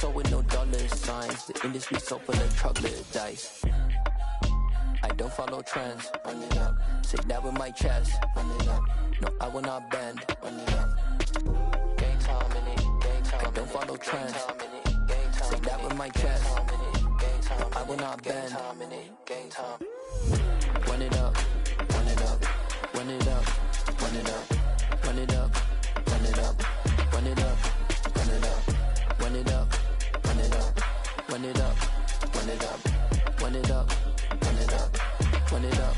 so with no dollar signs. The industry so full of troglodytes. I don't follow trends. Run it up. Say that with my chest. Run it up. No, I will not bend. Run it up. Gang time in it. Gang time. I don't follow trends. Say that with my chest. No, I will not bend. Gang time. Run it up. Run it up. Run it up. Run it up. Run it up. Run it up. Run it up. Run it up. Run it up. Run it up. Run it up. Run it up. Run it up. Run it up. Run it up.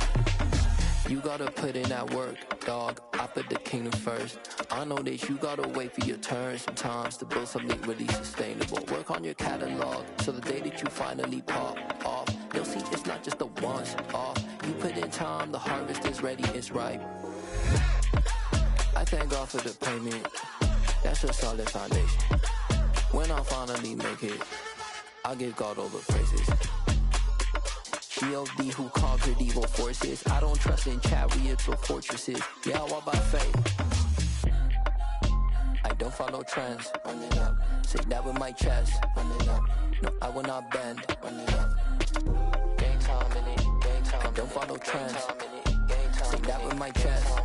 You gotta put in that work, dog. I put the kingdom first. I know that you gotta wait for your turn sometimes to build something really sustainable. Work on your catalog so the day that you finally pop off, you'll see it's not just a once off. You put in time, the harvest is ready, it's ripe. I thank God for the payment. That's a solid foundation. When I finally make it, I'll give God all the praises. G.O.D. who conquered evil forces. I don't trust in chariots or fortresses. Yeah, I walk by faith. I don't follow trends. Run it up. Say that with my chest. Run it up. No, I will not bend. Run it up. Gang time in it. Gang time. I don't follow trends. Say that with my chest.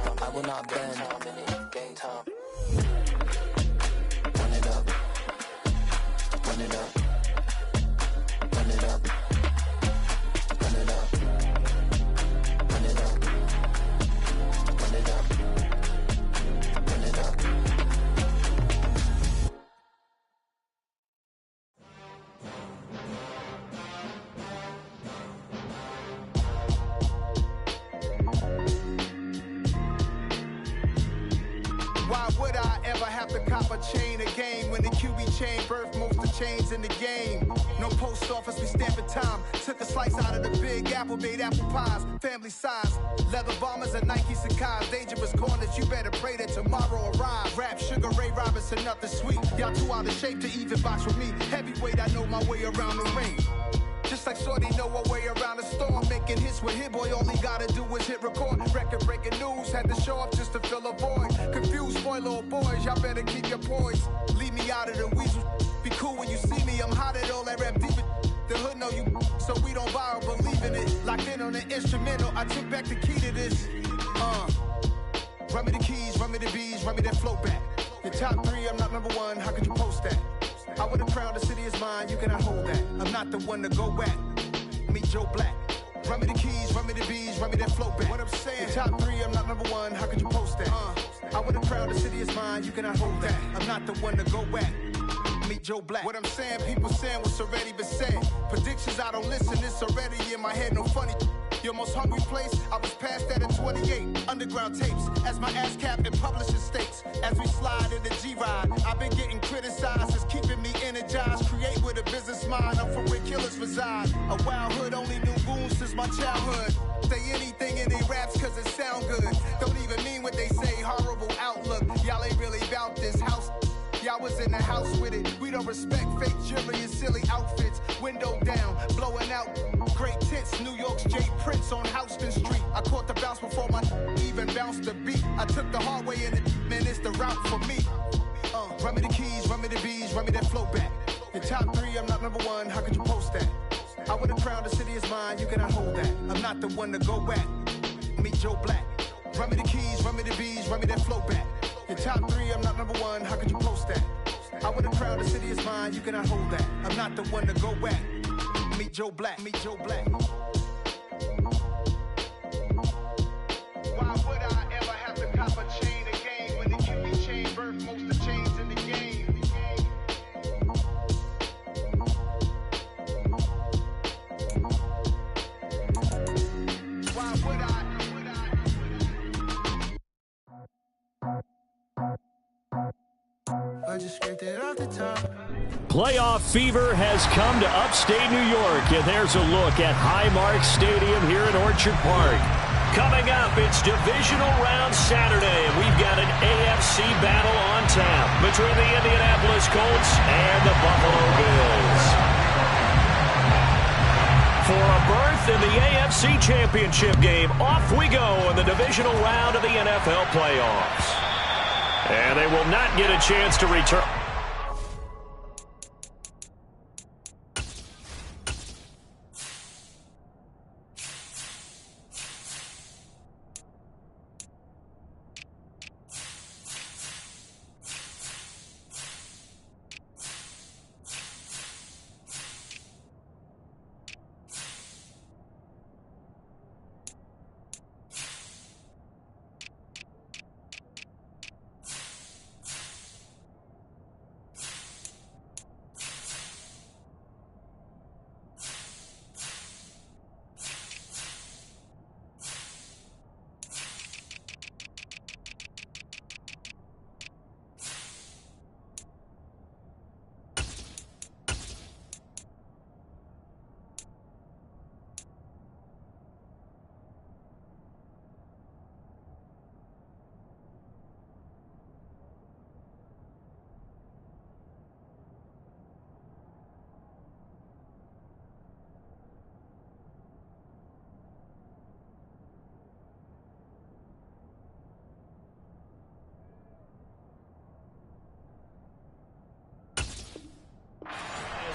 No, I will not bend. Gang time. Run it up. Run it up. Run it up. Run it up. Run it up. Run it up. Run it up. Why would I ever have to cop a chain again when the QB chain birthed most of the chains in the game? No post office, we stamping time. Took a slice out of the big apple, made apple pies, family size. Leather bombers and Nike Sacai's. Dangerous corners, you better pray that tomorrow arrives. Rap, Sugar Ray Robinson, nothing sweet. Y'all too out of shape to even box with me. Heavyweight, I know my way around the ring. Just like Shorty know her way around the storm. Making hits with Hit Boy, all he gotta do is hit record. Record breaking news, had to show up just to fill a void. Confused boy, little boys, y'all better keep your poise. Leave me out of the weasel. Be cool when you see me, I'm hot at all that rap deep. The hood know you, so we don't borrow, believe in it. Locked in on the instrumental, I took back the key to this. Run me the keys, run me the bees, run me that flow back. Your top three, I'm not number one, how could you post that? I would have crowned the city is mine, you cannot hold that. I'm not the one to go back. Meet Joe Black. Run me the keys, run me the bees, run me that flow back. What I'm saying, your top three, I'm not number one, how could you post that? I would have crowned the city is mine, you cannot hold that. I'm not the one to go back. Meet Joe Black. What I'm saying, people saying what's already been said. Predictions, I don't listen, it's already in my head, no funny. Your most hungry place, I was past that in 28. Underground tapes, as my ass cap in publishing states. As we slide in the G-Ride, I've been getting criticized, it's keeping me energized. Create with a business mind, I'm from where killers reside. A wild hood, only knew goons since my childhood. Say anything in they raps cause it sound good. Don't even mean what they say, horrible outlook. Y'all ain't really about this house. Y'all was in the house with it. We don't respect fake jewelry and silly outfits. Window down, blowing out great tits. New York's J. Prince on Houston Street. I caught the bounce before my even bounced the beat. I took the hard way in it, man, it's the route for me. Run me the keys, run me the bees, run me that flow back. Your top three, I'm not number one, how could you post that? I would have crowned the city is mine, you cannot hold that. I'm not the one to go back. Meet Joe Black. Run me the keys, run me the bees, run me that flow back. Your top three, I'm not number one, how could you post that? I would have crowned the city is mine, you cannot hold that. I'm not the one to go back. Meet Joe Black, meet Joe Black. Why would I ever have to cop a chain again when the QB chain birthed most of the chains in the game? Why would I? I just scraped it off the top. Playoff fever has come to upstate New York, and there's a look at Highmark Stadium here in Orchard Park. Coming up, it's Divisional Round Saturday, and we've got an AFC battle on tap between the Indianapolis Colts and the Buffalo Bills. For a berth in the AFC Championship game, off we go in the Divisional Round of the NFL playoffs. And they will not get a chance to return.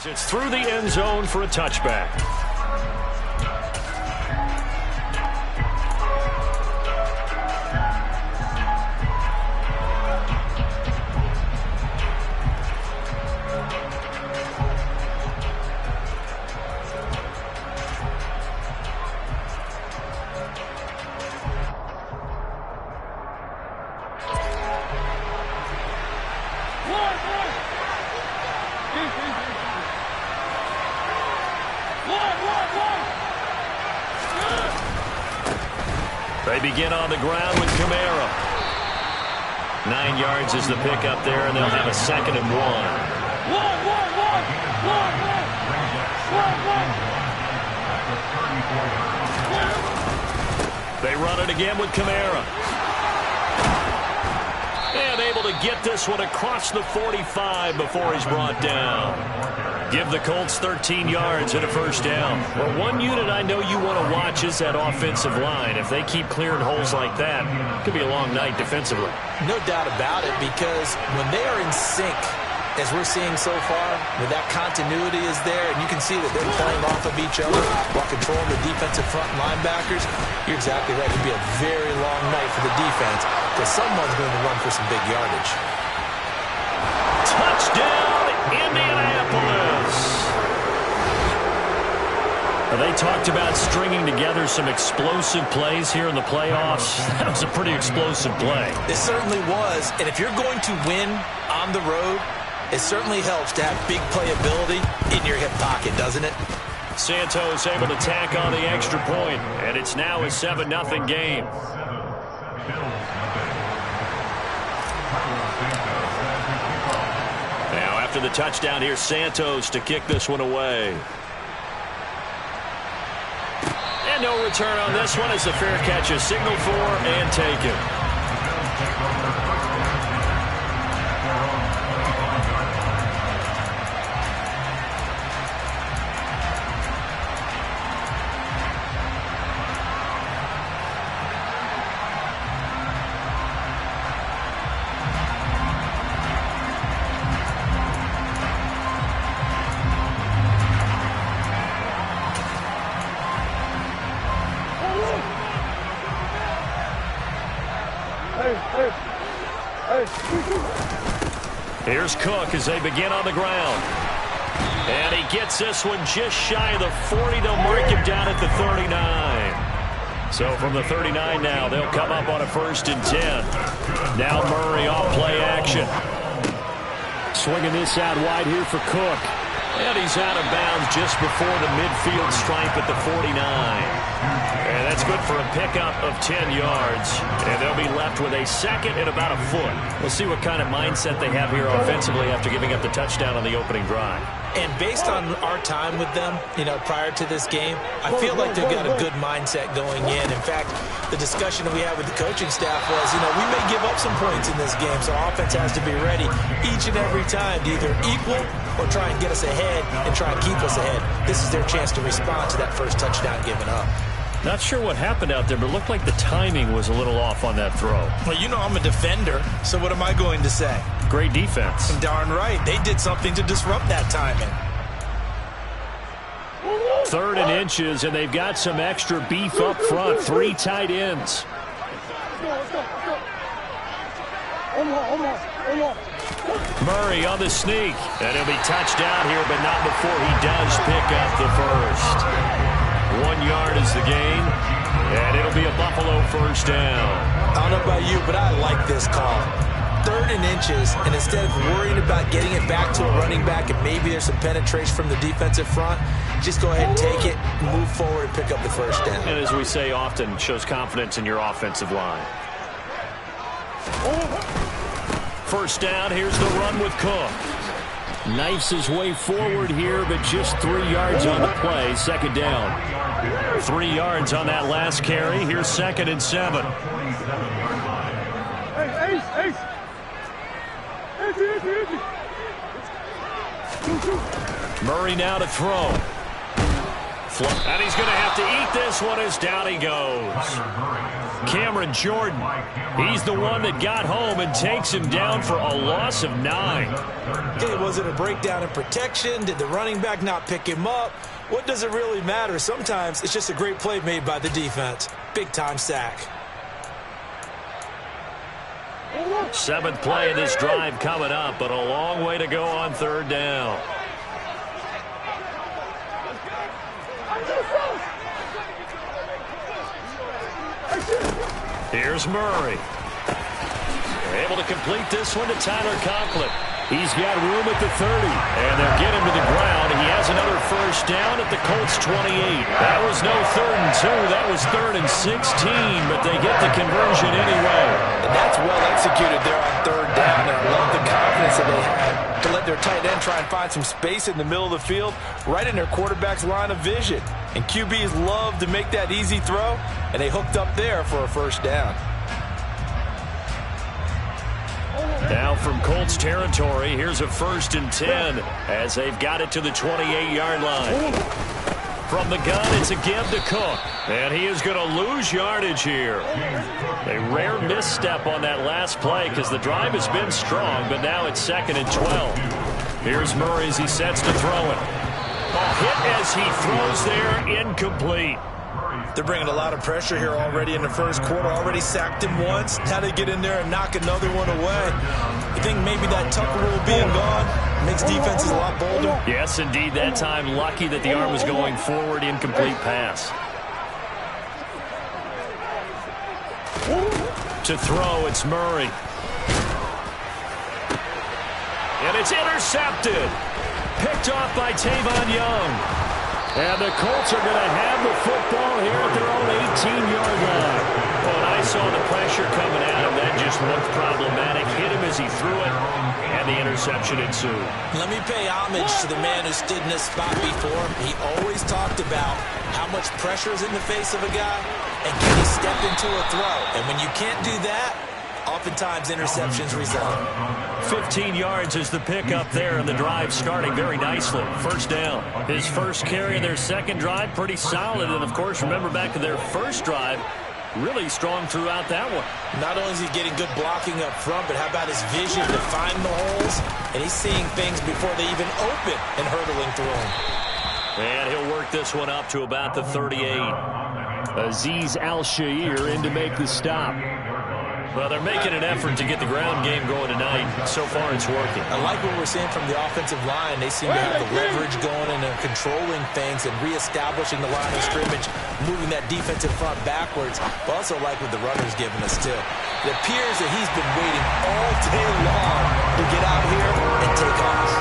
It's through the end zone for a touchback. They begin on the ground with Kamara. 9 yards is the pick up there, and they'll have a 2nd and 1. They run it again with Kamara. And able to get this one across the 45 before he's brought down. Give the Colts 13 yards and a 1st down. Well, one unit I know you want to watch is that offensive line. If they keep clearing holes like that, it could be a long night defensively. No doubt about it, because when they are in sync, as we're seeing so far, when that continuity is there, and you can see that they're playing off of each other while controlling the defensive front linebackers, you're exactly right. It could be a very long night for the defense, because someone's going to run for some big yardage. Touchdown, Indianapolis! They talked about stringing together some explosive plays here in the playoffs. That was a pretty explosive play. It certainly was, and if you're going to win on the road, it certainly helps to have big playability in your hip pocket, doesn't it? Santos able to tack on the extra point, and it's now a 7-0 game. Now after the touchdown, here's Santos to kick this one away. And no return on this one as the fair catch is signaled for and taken. Here's Cook as they begin on the ground. And he gets this one just shy of the 40. They'll mark him down at the 39. So from the 39 now, they'll come up on a 1st and 10. Now Murray off play action. Swinging this out wide here for Cook. And he's out of bounds just before the midfield stripe at the 49. And that's good for a pickup of 10 yards. And they'll be left with a 2nd and about a foot. We'll see what kind of mindset they have here offensively after giving up the touchdown on the opening drive. And based on our time with them, prior to this game, I feel like they've got a good mindset going in. In fact, the discussion that we had with the coaching staff was, we may give up some points in this game, so offense has to be ready each and every time to either equal or try and get us ahead and try and keep us ahead. This is their chance to respond to that first touchdown given up. Not sure what happened out there, but it looked like the timing was a little off on that throw. Well, I'm a defender, so what am I going to say? Great defense. Darn right. They did something to disrupt that timing. 3rd and inches, and they've got some extra beef up front. 3 tight ends. Murray on the sneak. And he'll be touched down here, but not before he does pick up the first. 1 yard is the gain, and it'll be a Buffalo 1st down. I don't know about you, but I like this call. 3rd and inches, and instead of worrying about getting it back to a running back and maybe there's some penetration from the defensive front, just go ahead and take it, move forward, and pick up the 1st down. And as we say often, shows confidence in your offensive line. 1st down, here's the run with Cook. Knifes his way forward here, but just 3 yards on the play. 2nd down. 3 yards on that last carry. Here's 2nd and 7. Murray now to throw. And he's going to have to eat this one as down he goes. Cameron Jordan. He's the one that got home and takes him down for a loss of 9. Okay, was it a breakdown in protection? Did the running back not pick him up? What does it really matter? Sometimes it's just a great play made by the defense. Big-time sack. 7th play of this drive coming up, but a long way to go on 3rd down. Here's Murray. They're able to complete this one to Tyler Conklin. He's got room at the 30, and they'll get him to the ground. He has another 1st down at the Colts 28. That was no 3rd and 2. That was 3rd and 16, but they get the conversion anyway. And that's well executed there on 3rd down, and I love the confidence that they had to let their tight end try and find some space in the middle of the field, right in their quarterback's line of vision. And QBs love to make that easy throw, and they hooked up there for a 1st down. Now from Colts territory, here's a 1st and 10 as they've got it to the 28-yard line. From the gun, it's a give to Cook, and he is going to lose yardage here. A rare misstep on that last play because the drive has been strong, but now it's 2nd and 12. Here's Murray as he sets to throw it. A hit as he throws there, incomplete. They're bringing a lot of pressure here already in the 1st quarter. Already sacked him once. Now they get in there and knock another one away. You think maybe that Tucker rule being gone makes defenses a lot bolder? Yes, indeed. That time lucky that the arm was going forward. Incomplete pass. To throw, it's Murray. And it's intercepted. Picked off by Tavon Young. And the Colts are going to have the football here at their own 18-yard line. Well, and I saw the pressure coming at him. That just looked problematic. Hit him as he threw it, and the interception ensued. Let me pay homage to the man who stood in this spot before. He always talked about how much pressure is in the face of a guy, and can he step into a throw. And when you can't do that, oftentimes interceptions result. 15 yards is the pickup there, and the drive starting very nicely. 1st down. His 1st carry of their 2nd drive, pretty solid. And, of course, remember back to their 1st drive, really strong throughout that one. Not only is he getting good blocking up front, but how about his vision to find the holes? And he's seeing things before they even open and hurdling through them. And he'll work this one up to about the 38. Azeez Al-Shaair in to make the stop. Well, they're making an effort to get the ground game going tonight. So far, it's working. I like what we're seeing from the offensive line. They seem to have the leverage going and they're controlling things and reestablishing the line of scrimmage, moving that defensive front backwards. But also like what the runner's giving us, too. It appears that he's been waiting all day long to get out here and take off.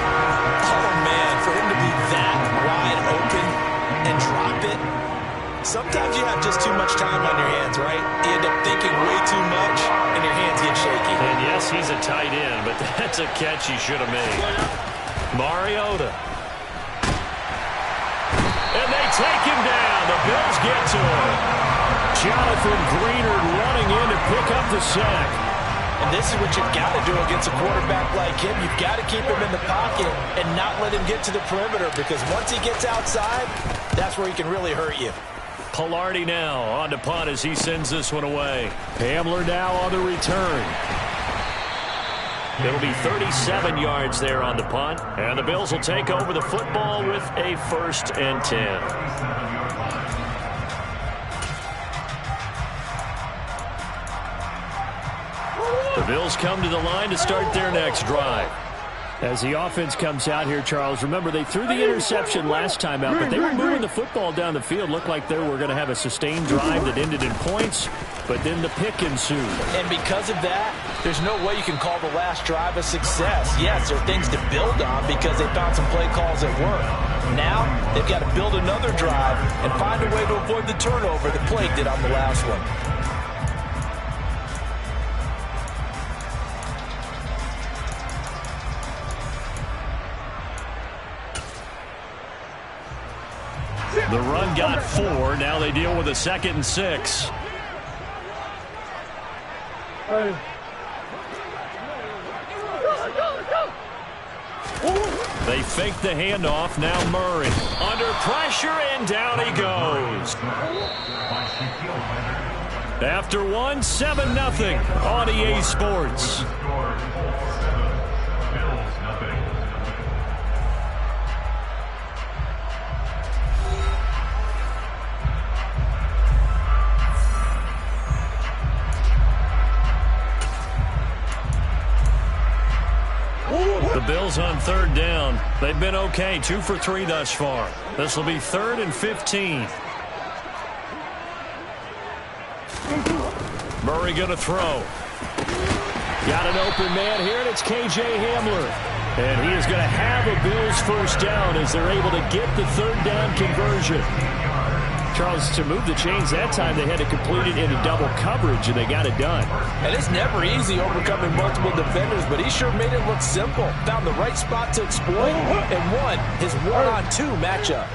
Oh, man, for him to be that wide open and drop it. Sometimes you have just too much time on your hands, right? You end up thinking way too much, and your hands get shaky. And yes, he's a tight end, but that's a catch he should have made. Mariota. And they take him down. The Bills get to him. Jonathan Greenard running in to pick up the sack. And this is what you've got to do against a quarterback like him. You've got to keep him in the pocket and not let him get to the perimeter, because once he gets outside, that's where he can really hurt you. Pilardi now on to punt as he sends this one away. Hamler now on the return. It'll be 37 yards there on the punt, and the Bills will take over the football with a 1st and 10. The Bills come to the line to start their next drive. As the offense comes out here, Charles, remember they threw the interception last time out, but they were moving the football down the field. Looked like they were going to have a sustained drive that ended in points, but then the pick ensued. And because of that, there's no way you can call the last drive a success. Yes, there are things to build on because they found some play calls that work. Now, they've got to build another drive and find a way to avoid the turnover that plagued it on the last one. The run got 4. Now they deal with a 2nd and 6. They fake the handoff. Now Murray under pressure, and down he goes. After one, 7-0 on EA Sports. The Bills on third down. They've been okay, 2 for 3 thus far. This will be 3rd and 15. Murray going to throw. Got an open man here, and it's K.J. Hamler. And he is going to have a Bills first down as they're able to get the third down conversion. Charles, to move the chains that time, they had to complete it into double coverage, and they got it done. And it's never easy overcoming multiple defenders, but he sure made it look simple. Found the right spot to exploit and won his 1-on-2 matchup.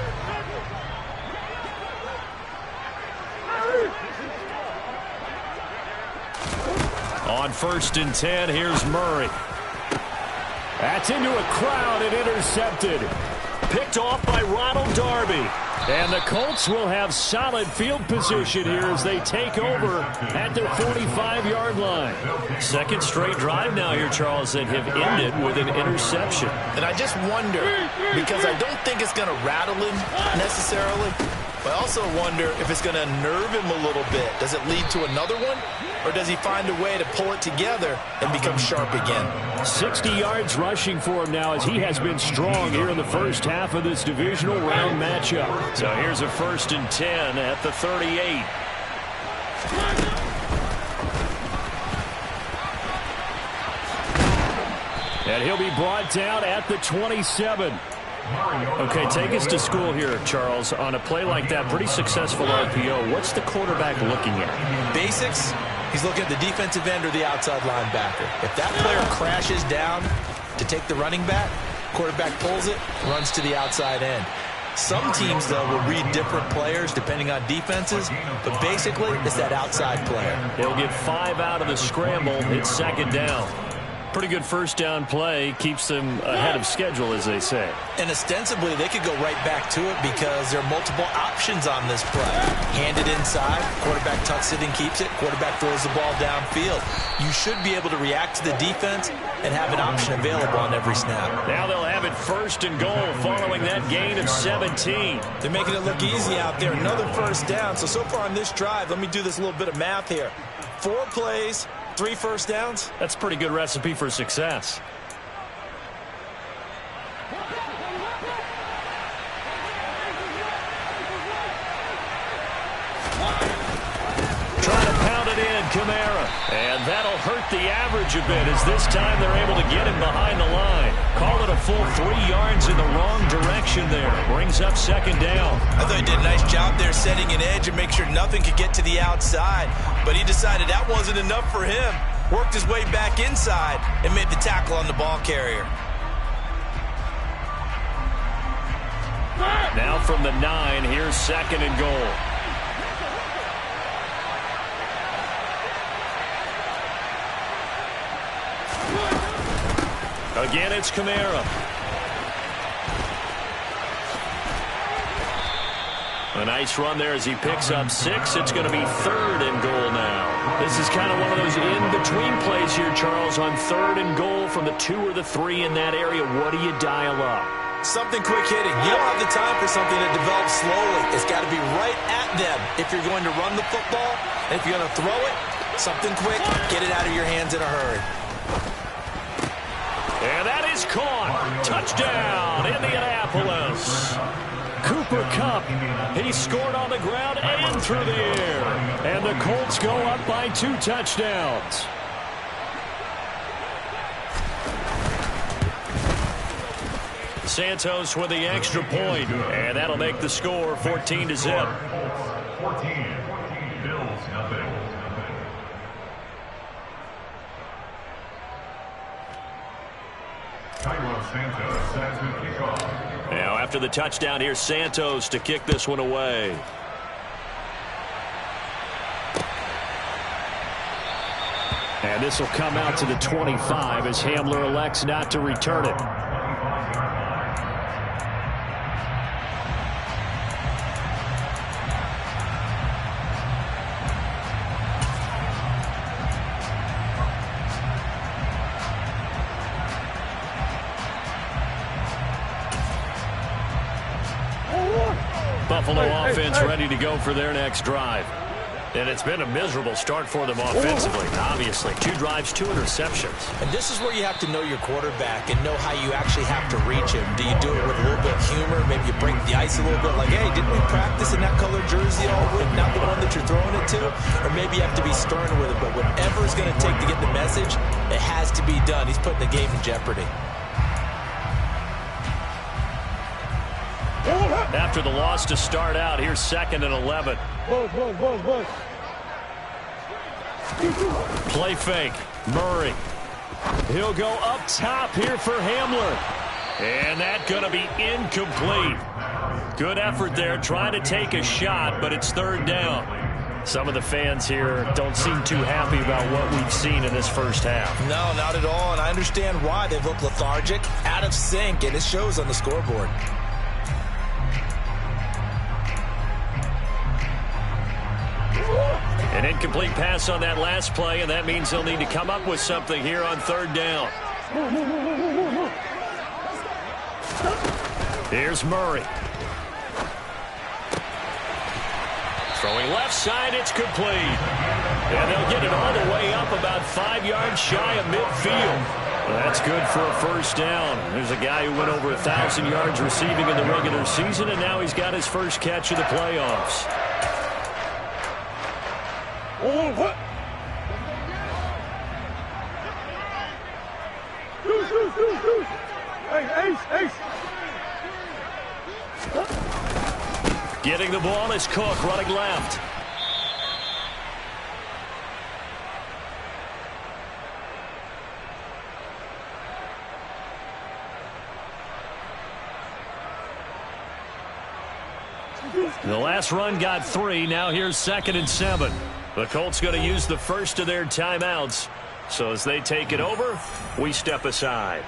On 1st and 10, here's Murray. That's into a crowd and intercepted. Picked off by Ronald Darby. And the Colts will have solid field position here as they take over at their 45-yard line. Second straight drive now here, Charles, that have ended with an interception. And I just wonder, because I don't think it's going to rattle him necessarily, but I also wonder if it's going to nerve him a little bit. Does it lead to another one? Or does he find a way to pull it together and become sharp again? 60 yards rushing for him now as he has been strong here in the first half of this divisional round matchup. So here's a 1st and 10 at the 38. And he'll be brought down at the 27. Okay, take us to school here, Charles. On a play like that, pretty successful RPO. What's the quarterback looking at? Basics. He's looking at the defensive end or the outside linebacker. If that player crashes down to take the running back, quarterback pulls it, runs to the outside end. Some teams, though, will read different players depending on defenses, but basically it's that outside player. They'll get 5 out of the scramble. It's 2nd down. Pretty good first down play. Keeps them ahead of schedule, as they say. And ostensibly, they could go right back to it because there are multiple options on this play. Hand it inside. Quarterback tucks it and keeps it. Quarterback throws the ball downfield. You should be able to react to the defense and have an option available on every snap. Now they'll have it 1st and goal following that gain of 17. They're making it look easy out there. Another first down. So far on this drive, let me do this little bit of math here. 4 plays. 3 first downs? That's a pretty good recipe for success. Trying to pound it in, Kamara. And that'll hurt the average a bit as this time they're able to get him behind the line. Call it a full 3 yards in the wrong direction there. Brings up 2nd down. I thought he did a nice job there setting an edge and make sure nothing could get to the outside. But he decided that wasn't enough for him. Worked his way back inside and made the tackle on the ball carrier. Now from the 9, here's 2nd and goal. Again, it's Kamara. A nice run there as he picks up 6. It's going to be 3rd and goal now. This is kind of one of those in-between plays here, Charles, on 3rd and goal from the 2 or the 3 in that area. What do you dial up? Something quick hitting. You don't have the time for something that develops slowly. It's got to be right at them if you're going to run the football. And if you're going to throw it, something quick, get it out of your hands in a hurry. And that is caught. Touchdown, Indianapolis. Cooper Kupp, he scored on the ground and through the air. And the Colts go up by 2 touchdowns. Santos with the extra point, and that'll make the score 14-0. 14, Bills nothing. Santos has the kickoff. Now after the touchdown, here's Santos to kick this one away. And this will come out to the 25 as Hamler elects not to return it. Buffalo offense ready to go for their next drive. And it's been a miserable start for them offensively, obviously. 2 drives, 2 interceptions. And this is where you have to know your quarterback and know how you actually have to reach him. Do you do it with a little bit of humor? Maybe you break the ice a little bit like, hey, didn't we practice in that colored jersey all week, not the one that you're throwing it to? Or maybe you have to be stern with it. But whatever it's going to take to get the message, it has to be done. He's putting the game in jeopardy. After the loss to start out, here's 2nd and 11. Play fake. Murray. He'll go up top here for Hamler. And that's going to be incomplete. Good effort there, trying to take a shot, but it's 3rd down. Some of the fans here don't seem too happy about what we've seen in this first half. No, not at all, and I understand why. They've looked lethargic, out of sync, and it shows on the scoreboard. An incomplete pass on that last play, and that means they'll need to come up with something here on 3rd down. Here's Murray. Throwing left side, it's complete. And they'll get it all the way up about 5 yards shy of midfield. Well, that's good for a first down. There's a guy who went over 1,000 yards receiving in the regular season, and now he's got his first catch of the playoffs. Getting the ball is Cook, running left. The last run got 3. Now here's 2nd and 7. The Colts going to use the first of their timeouts. So as they take it over, we step aside.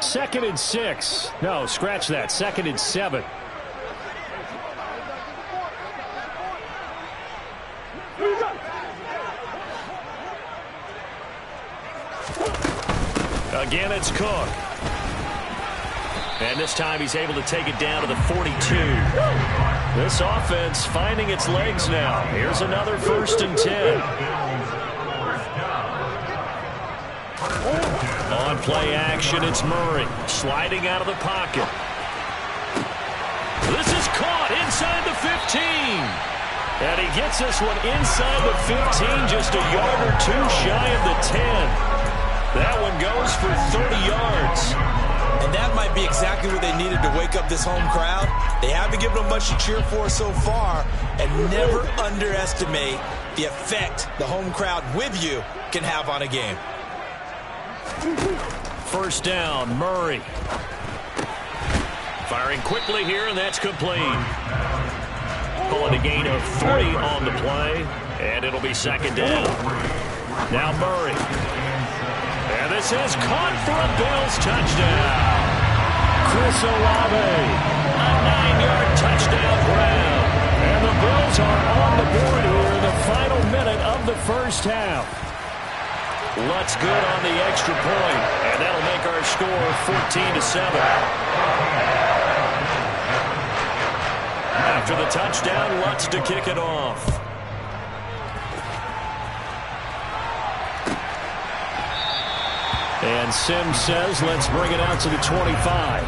Second and 6. No, scratch that. 2nd and 7. Again, it's Cook. And this time he's able to take it down to the 42. This offense finding its legs now. Here's another 1st and 10. On play action, it's Murray. Sliding out of the pocket. This is caught inside the 15. And he gets this one inside the 15, just a yard or 2 shy of the 10. That one goes for 30 yards. And that might be exactly what they needed to wake up this home crowd. They haven't given them much to cheer for so far, and never underestimate the effect the home crowd with you can have on a game. First down, Murray. Firing quickly here, and that's complete. Pulling a gain of 3 on the play, and it'll be 2nd down. Now Murray. And this is caught for a Bills touchdown. Chris Olave, a 9-yard touchdown grab. And the Bills are on the board here in the final minute of the first half. Lutz good on the extra point, and that'll make our score 14-7. After the touchdown, Lutz to kick it off. And Sims says, let's bring it out to the 25.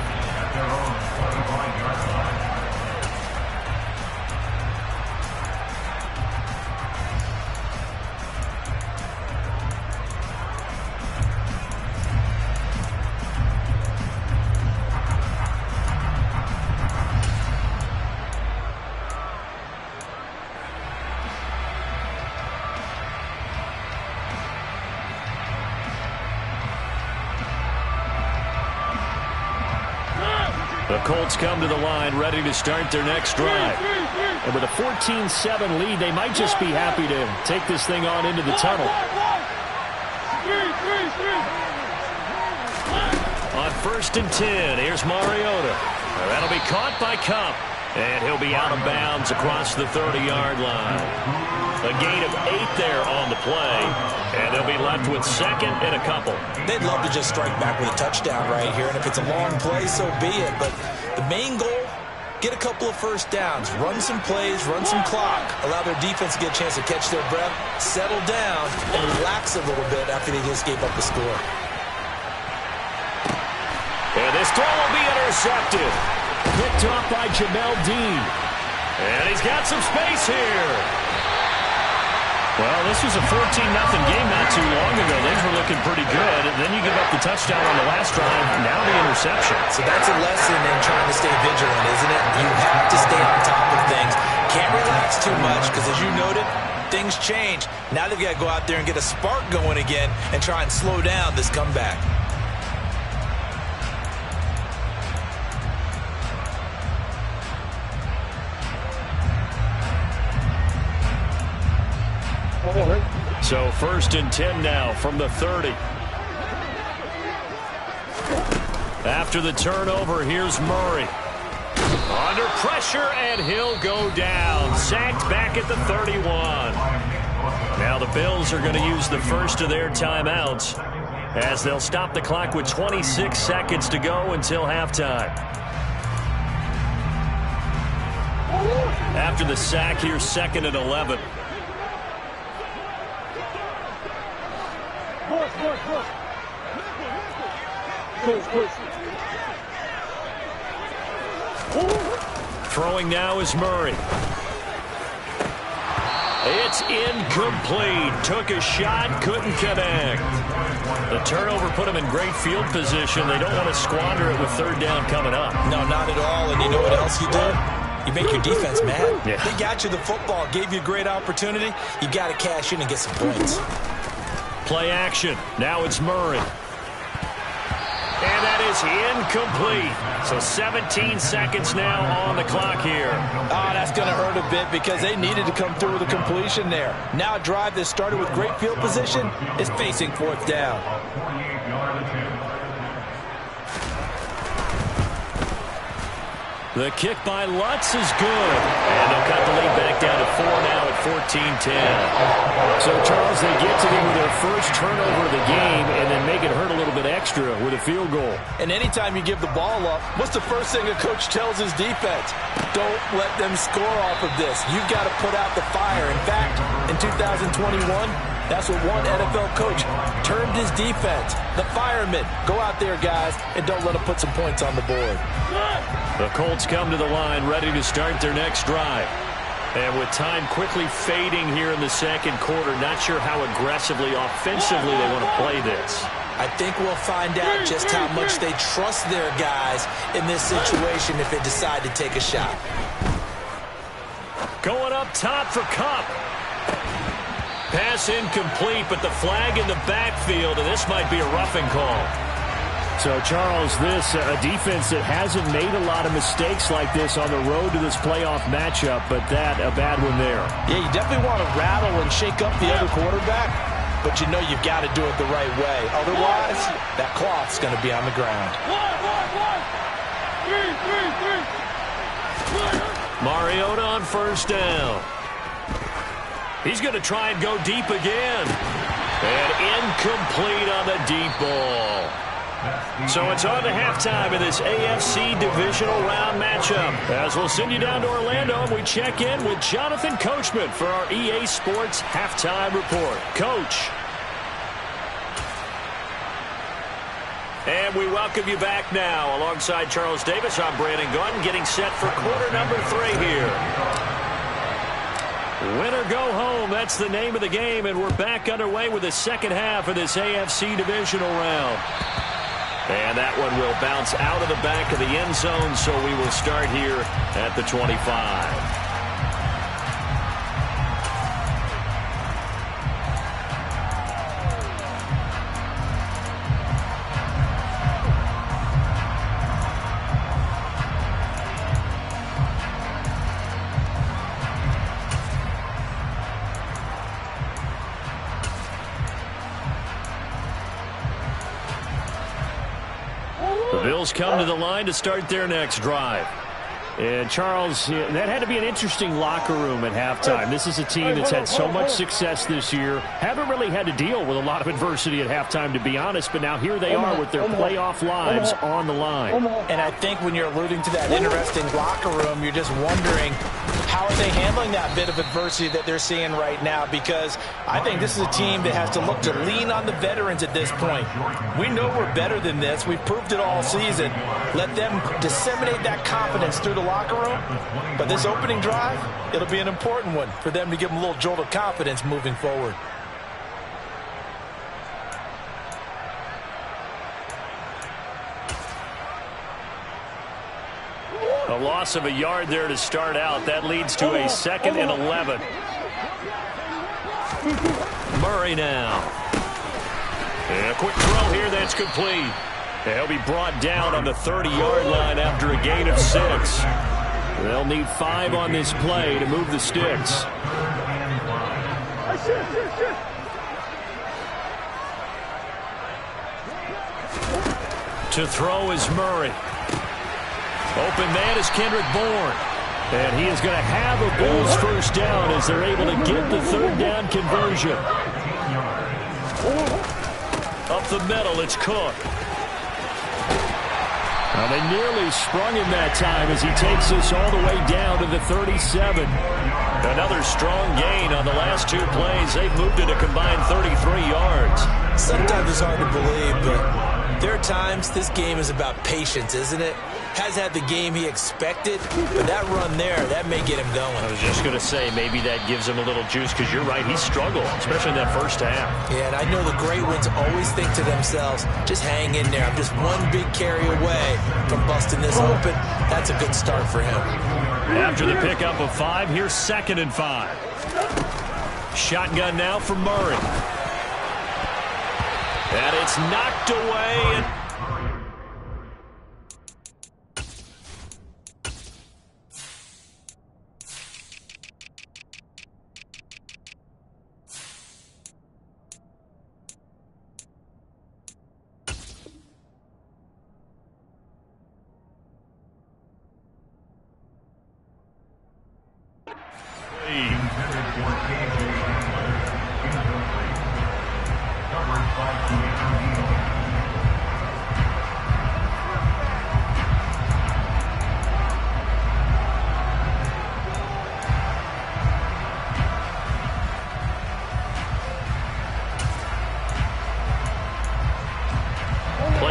The Colts come to the line ready to start their next drive. And with a 14-7 lead, they might just be happy to take this thing on into the tunnel. On 1st and 10, here's Mariota. That'll be caught by Kupp. And he'll be out of bounds across the 30-yard line. A gain of 8 there on the play. And they'll They'll be left with second and a couple. They'd love to just strike back with a touchdown right here, and if it's a long play, so be it. But the main goal, get a couple of first downs, run some plays, run some clock, allow their defense to get a chance to catch their breath, settle down, and relax a little bit after they just gave up the score. And this throw will be intercepted. Picked off by Jamel Dean. And he's got some space here. Well, this was a 14-0 game not too long ago. Things were looking pretty good. And then you give up the touchdown on the last drive. Now the interception. So that's a lesson in trying to stay vigilant, isn't it? You have to stay on top of things. Can't relax too much because, as you noted, things change. Now they've got to go out there and get a spark going again and try and slow down this comeback. So 1st and 10 now from the 30. After the turnover, here's Murray. Under pressure, and he'll go down. Sacked back at the 31. Now the Bills are going to use the first of their timeouts as they'll stop the clock with 26 seconds to go until halftime. After the sack, here's 2nd and 11. Throwing now is Murray. It's incomplete. Took a shot, couldn't connect. The turnover put them in great field position. They don't want to squander it with 3rd down coming up. No, not at all. And you know what else you do? You make your defense mad. Yeah. They got you the football, gave you a great opportunity. You got to cash in and get some points. Play action. Now it's Murray. And that is incomplete. So 17 seconds now on the clock here. Oh, that's going to hurt a bit because they needed to come through with a completion there. Now a drive that started with great field position is facing 4th down. The kick by Lutz is good. And they'll cut the lead back down to 4 now at 14-10. So, Charles, they get to them with their first turnover of the game and then make it hurt a little bit extra with a field goal. And anytime you give the ball up, what's the first thing a coach tells his defense? Don't let them score off of this. You've got to put out the fire. In fact, in 2021, that's what one NFL coach termed his defense. The firemen. Go out there, guys, and don't let them put some points on the board. The Colts come to the line ready to start their next drive. And with time quickly fading here in the 2nd quarter, not sure how aggressively, offensively they want to play this. I think we'll find out just how much they trust their guys in this situation if they decide to take a shot. Going up top for Kupp. Pass incomplete, but the flag in the backfield, and this might be a roughing call. So, Charles, this a defense that hasn't made a lot of mistakes like this on the road to this playoff matchup, but that a bad one there. Yeah, you definitely want to rattle and shake up the other quarterback, but you know you've got to do it the right way. Otherwise, that cloth's going to be on the ground. Mariota on 1st down. He's going to try and go deep again. And incomplete on the deep ball. So it's on to halftime in this AFC divisional round matchup. As we'll send you down to Orlando, and we check in with Jonathan Coachman for our EA Sports Halftime Report. Coach. And we welcome you back now. Alongside Charles Davis, I'm Brandon Gunn, getting set for quarter number 3 here. Win or go home, that's the name of the game, and we're back underway with the 2nd half of this AFC divisional round. And that one will bounce out of the back of the end zone, so we will start here at the 25. The Bills come to the line to start their next drive. And, Charles, that had to be an interesting locker room at halftime. This is a team that's had so much success this year. Haven't really had to deal with a lot of adversity at halftime, to be honest, but now here they are with their playoff lives on the line. And I think when you're alluding to that interesting locker room, you're just wondering, how are they handling that bit of adversity that they're seeing right now? Because I think this is a team that has to look to lean on the veterans at this point. We know we're better than this. We've proved it all season. Let them disseminate that confidence through the locker room. But this opening drive, it'll be an important one for them to give them a little jolt of confidence moving forward. A loss of a yard there to start out. That leads to a 2nd and 11. Murray now. And a quick throw here that's complete. He'll be brought down on the 30-yard line after a gain of 6. They'll need 5 on this play to move the sticks. To throw is Murray. Open man is Kendrick Bourne. And he is going to have a Bills first down as they're able to get the 3rd down conversion. Up the middle, it's Cook. Well, they nearly sprung him that time as he takes us all the way down to the 37. Another strong gain on the last 2 plays. They've moved it a combined 33 yards. Sometimes it's hard to believe, but there are times this game is about patience, isn't it? Has had the game he expected, but that run there, that may get him going. I was just going to say, maybe that gives him a little juice, because you're right, he struggled, especially in that first half. Yeah, and I know the great ones always think to themselves, just hang in there. I'm just one big carry away from busting this open. That's a good start for him. After the pickup of 5, here's 2nd and 5. Shotgun now for Murray. And it's knocked away. And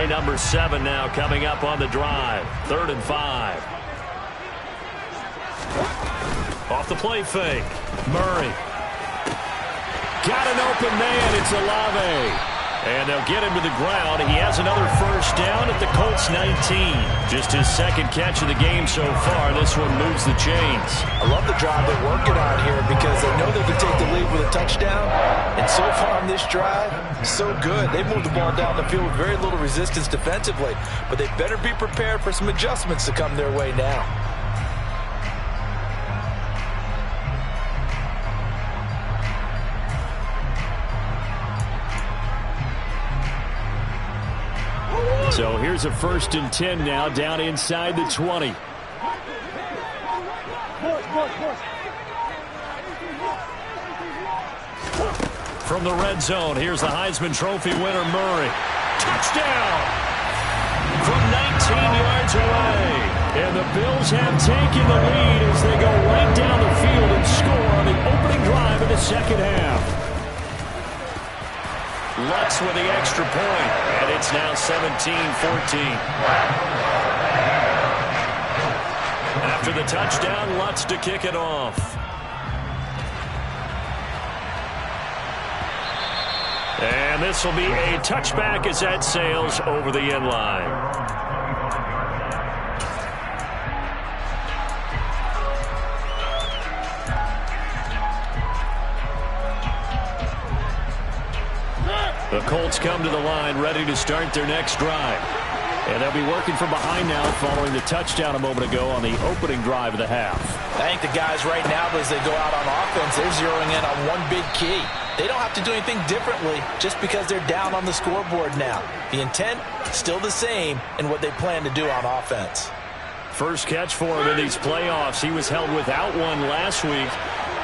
play number 7 now coming up on the drive. 3rd and 5. Off the play fake. Murray. Got an open man. It's Olave. And they'll get him to the ground. He has another first down at the Colts 19. Just his 2nd catch of the game so far. This one moves the chains. I love the drive they're working on here because they know they can take the lead with a touchdown. And so far on this drive, so good. They moved the ball down the field with very little resistance defensively. But they better be prepared for some adjustments to come their way now. So here's a 1st and 10 now down inside the 20. From the red zone, here's the Heisman Trophy winner, Murray. Touchdown! From 19 yards away. And the Bills have taken the lead as they go right down the field and score on the opening drive of the 2nd half. Lutz with the extra point, and it's now 17-14. After the touchdown, Lutz to kick it off. And this will be a touchback as that sails over the end line. The Colts come to the line ready to start their next drive. And they'll be working from behind now following the touchdown a moment ago on the opening drive of the half. I think the guys right now, as they go out on offense, they're zeroing in on one big key. They don't have to do anything differently just because they're down on the scoreboard now. The intent, still the same in what they plan to do on offense. First catch for him in these playoffs. He was held without one last week,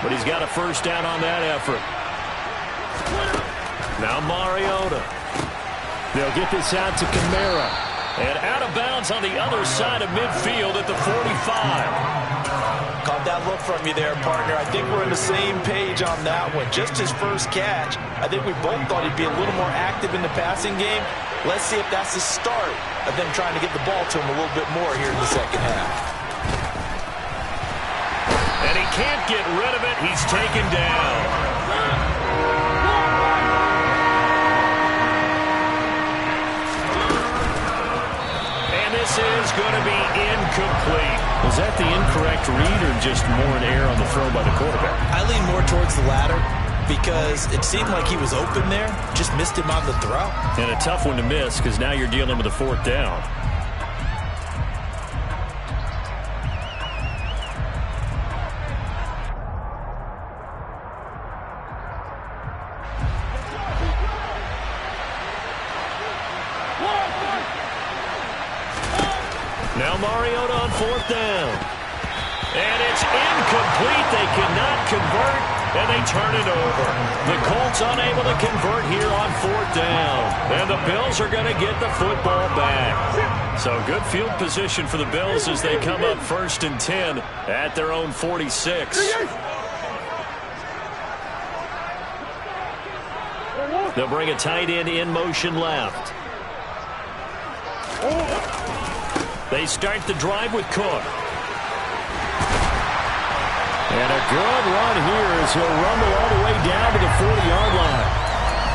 but he's got a first down on that effort. Now Mariota. They'll get this out to Kamara. And out of bounds on the other side of midfield at the 45. Caught that look from you there, partner. I think we're on the same page on that one. Just his first catch. I think we both thought he'd be a little more active in the passing game. Let's see if that's the start of them trying to get the ball to him a little bit more here in the second half. And he can't get rid of it. He's taken down. This is going to be incomplete. Was that the incorrect read or just more an error on the throw by the quarterback? I lean more towards the latter because it seemed like he was open there, just missed him on the throw. And a tough one to miss because now you're dealing with a fourth down. Now Mariota on fourth down. And it's incomplete. They cannot convert, and they turn it over. The Colts unable to convert here on fourth down. And the Bills are going to get the football back. So good field position for the Bills as they come up 1st and 10 at their own 46. They'll bring a tight end in motion left. They start the drive with Cook. And a good run here as he'll rumble all the way down to the 40-yard line.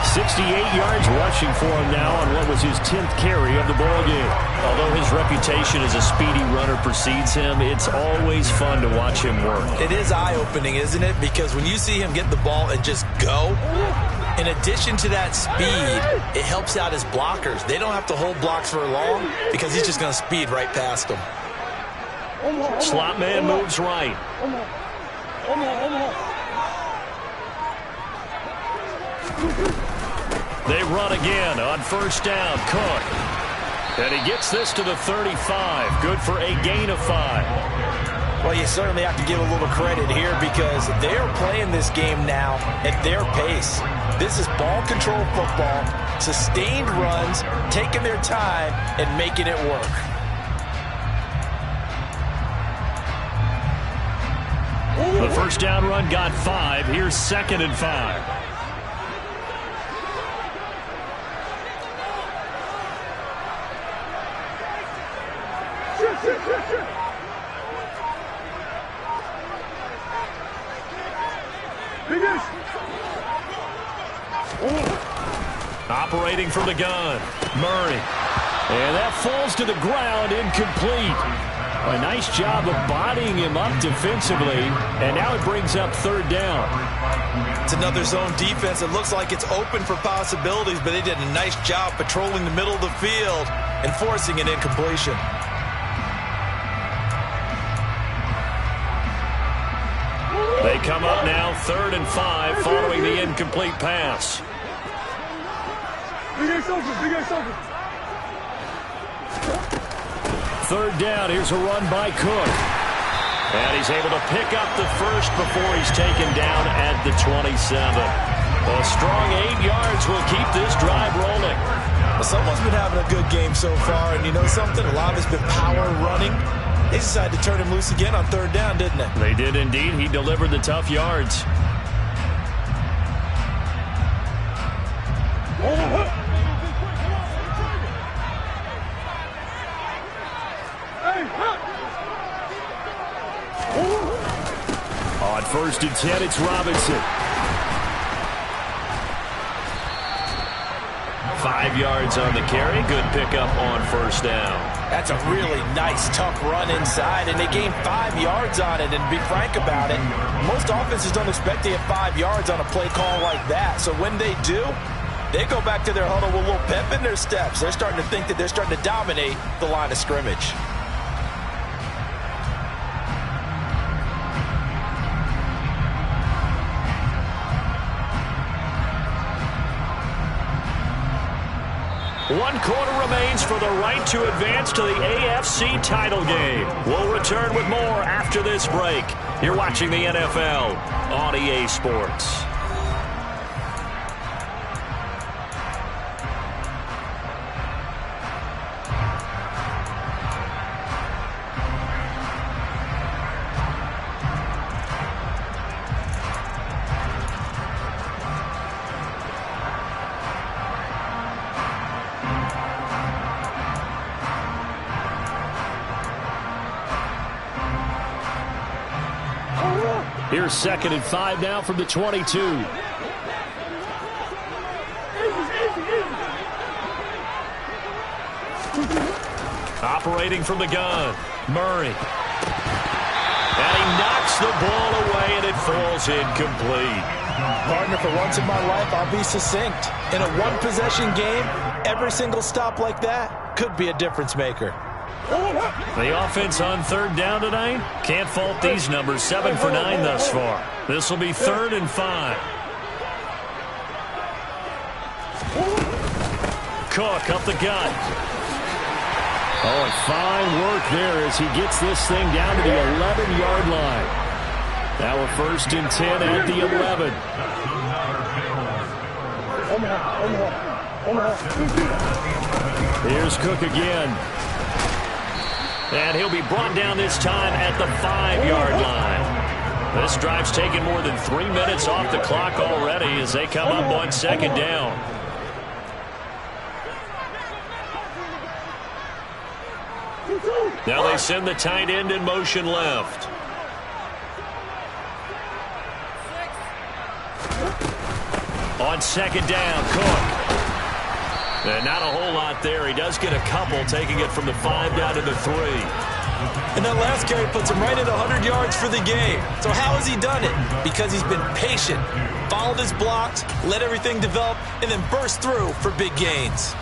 68 yards rushing for him now on what was his 10th carry of the ballgame. Although his reputation as a speedy runner precedes him, it's always fun to watch him work. It is eye-opening, isn't it? Because when you see him get the ball and just go, in addition to that speed, it helps out his blockers. They don't have to hold blocks for long because he's just going to speed right past them. Slot man moves right. They run again on first down. Cook. And he gets this to the 35. Good for a gain of 5. Well, you certainly have to give a little credit here because they are playing this game now at their pace. This is ball control football, sustained runs, taking their time, and making it work. The first down run got 5. Here's 2nd and 5. Operating from the gun, Murray. And that falls to the ground, incomplete. A nice job of bodying him up defensively, and now it brings up 3rd down. It's another zone defense. It looks like it's open for possibilities, but they did a nice job patrolling the middle of the field and forcing an incompletion. They come up now 3rd and 5 following the incomplete pass. 3rd down. Here's a run by Cook. And he's able to pick up the first before he's taken down at the 27. A strong 8 yards will keep this drive rolling. Well, someone's been having a good game so far, and you know something? A lot of it's been power running. They decided to turn him loose again on 3rd down, didn't they? They did indeed. He delivered the tough yards. On 1st and 10, it's Robinson. 5 yards on the carry. Good pickup on 1st down. That's a really nice, tough run inside, and they gained 5 yards on it. And to be frank about it, most offenses don't expect to get 5 yards on a play call like that. So when they do, they go back to their huddle with a little pep in their steps. They're starting to think that they're starting to dominate the line of scrimmage. 1 quarter remains for the right to advance to the AFC title game. We'll return with more after this break. You're watching the NFL on EA Sports. Here's 2nd and 5 now from the 22. Operating from the gun, Murray. And he knocks the ball away, and it falls incomplete. Partner, for once in my life, I'll be succinct. In a one-possession game, every single stop like that could be a difference maker. The offense on 3rd down tonight. Can't fault these numbers. 7 for 9 thus far. This will be 3rd and 5. Cook up the gut. Oh, and fine work there as he gets this thing down to the 11-yard line. Now a 1st and 10 at the 11. Here's Cook again. And he'll be brought down this time at the 5-yard line. This drive's taken more than 3 minutes off the clock already as they come up on 2nd down. Now they send the tight end in motion left. On 2nd down, Cook. And not a whole lot there. He does get a couple, taking it from the 5 down to the 3. And that last carry puts him right at 100 yards for the game. So how has he done it? Because he's been patient, followed his blocks, let everything develop, and then burst through for big gains.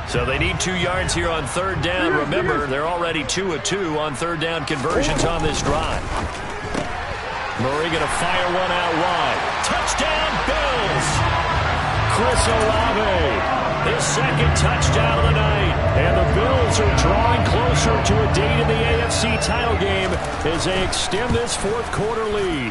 So they need 2 yards here on 3rd down. Remember, they're already 2 of 2 on 3rd down conversions on this drive. Murray going to fire one out wide. Touchdown, Bills! Chris Olave, his 2nd touchdown of the night. And the Bills are drawing closer to a date in the AFC title game as they extend this 4th quarter lead.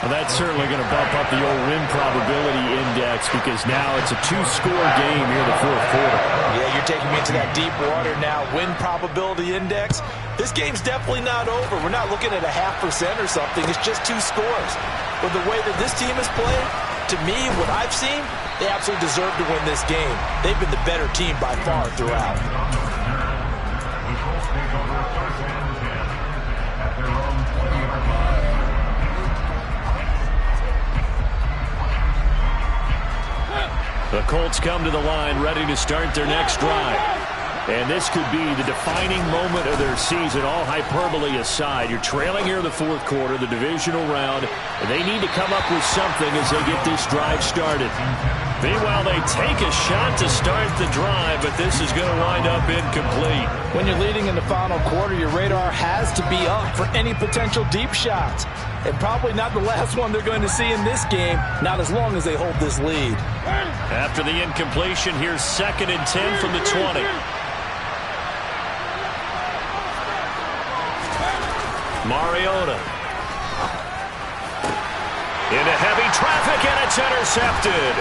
Well, that's certainly going to bump up the old win probability index because now it's a 2-score game here in the 4th quarter. Yeah, you're taking me into that deep water now. Win probability index. This game's definitely not over. We're not looking at a 0.5% or something. It's just 2 scores. But the way that this team has played, to me, what I've seen, they absolutely deserve to win this game. They've been the better team by far throughout. The Colts come to the line ready to start their next drive. And this could be the defining moment of their season, all hyperbole aside. You're trailing here in the 4th quarter, the divisional round, and they need to come up with something as they get this drive started. Meanwhile, they take a shot to start the drive, but this is going to wind up incomplete. When you're leading in the final quarter, your radar has to be up for any potential deep shots. And probably not the last one they're going to see in this game, not as long as they hold this lead. After the incompletion, here's 2nd and 10 from the 20. Mariota. Into heavy traffic, and it's intercepted.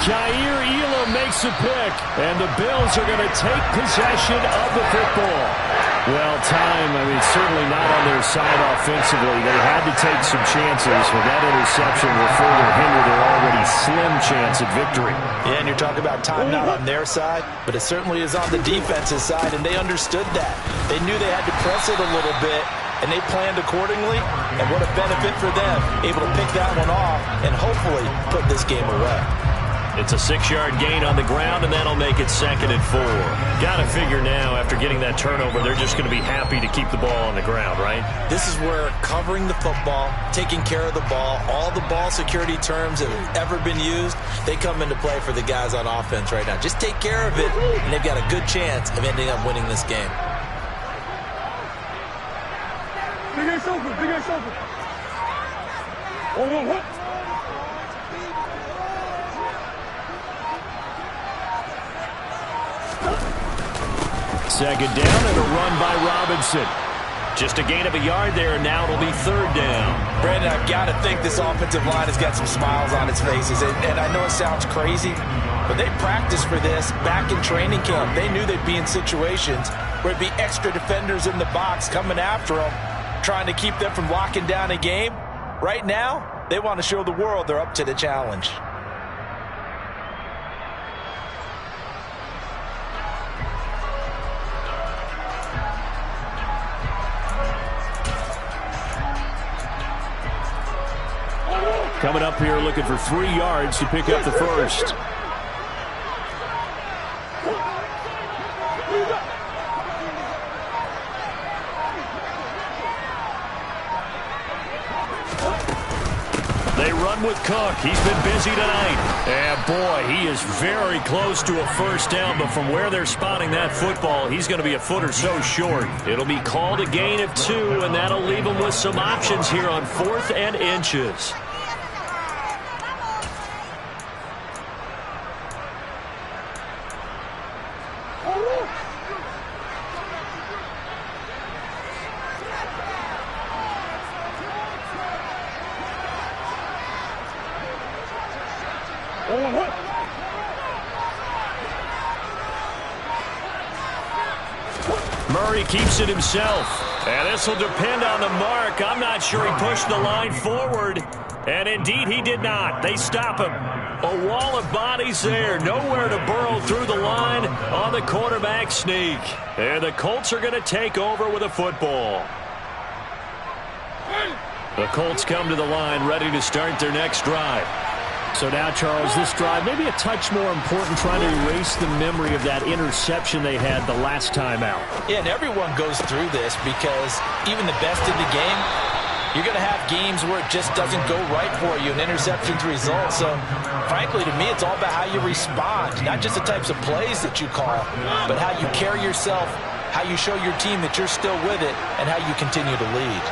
Jair Elam makes a pick, and the Bills are going to take possession of the football. Well, time, certainly not on their side offensively. They had to take some chances, but that interception will further hinder their already slim chance at victory. Yeah, and you're talking about time not on their side, but it certainly is on the defense's side, and they understood that. They knew they had to press it a little bit, and they planned accordingly, and what a benefit for them, able to pick that one off and hopefully put this game away. It's a 6-yard gain on the ground, and that'll make it 2nd and 4. Got to figure now, after getting that turnover, they're just going to be happy to keep the ball on the ground, right? This is where covering the football, taking care of the ball, all the ball security terms that have ever been used, they come into play for the guys on offense right now. Just take care of it, and they've got a good chance of ending up winning this game. Big ass open, big ass open. second down and a run by Robinson. Just a gain of a yard there, and now it'll be third down. Brandon, I've got to think this offensive line has got some smiles on its faces. And I know it sounds crazy, but they practiced for this back in training camp. They knew they'd be in situations where it'd be extra defenders in the box coming after them, trying to keep them from locking down a game. Right now, they want to show the world they're up to the challenge. Coming up here looking for 3 yards to pick up the first. They run with Cook. He's been busy tonight. And boy, he is very close to a first down, but from where they're spotting that football, he's going to be a foot or so short. It'll be called a gain of 2, and that'll leave him with some options here on 4th and inches. Murray keeps it himself. And this will depend on the mark. I'm not sure he pushed the line forward. And indeed, he did not. They stop him. A wall of bodies there. Nowhere to burrow through the line on the quarterback sneak. And the Colts are going to take over with a football. The Colts come to the line ready to start their next drive. So now, Charles, this drive maybe a touch more important, trying to erase the memory of that interception they had the last time out. Yeah, and everyone goes through this because even the best in the game, you're going to have games where it just doesn't go right for you, and interceptions result. So, frankly, to me, it's all about how you respond, not just the types of plays that you call, but how you carry yourself, how you show your team that you're still with it, and how you continue to lead.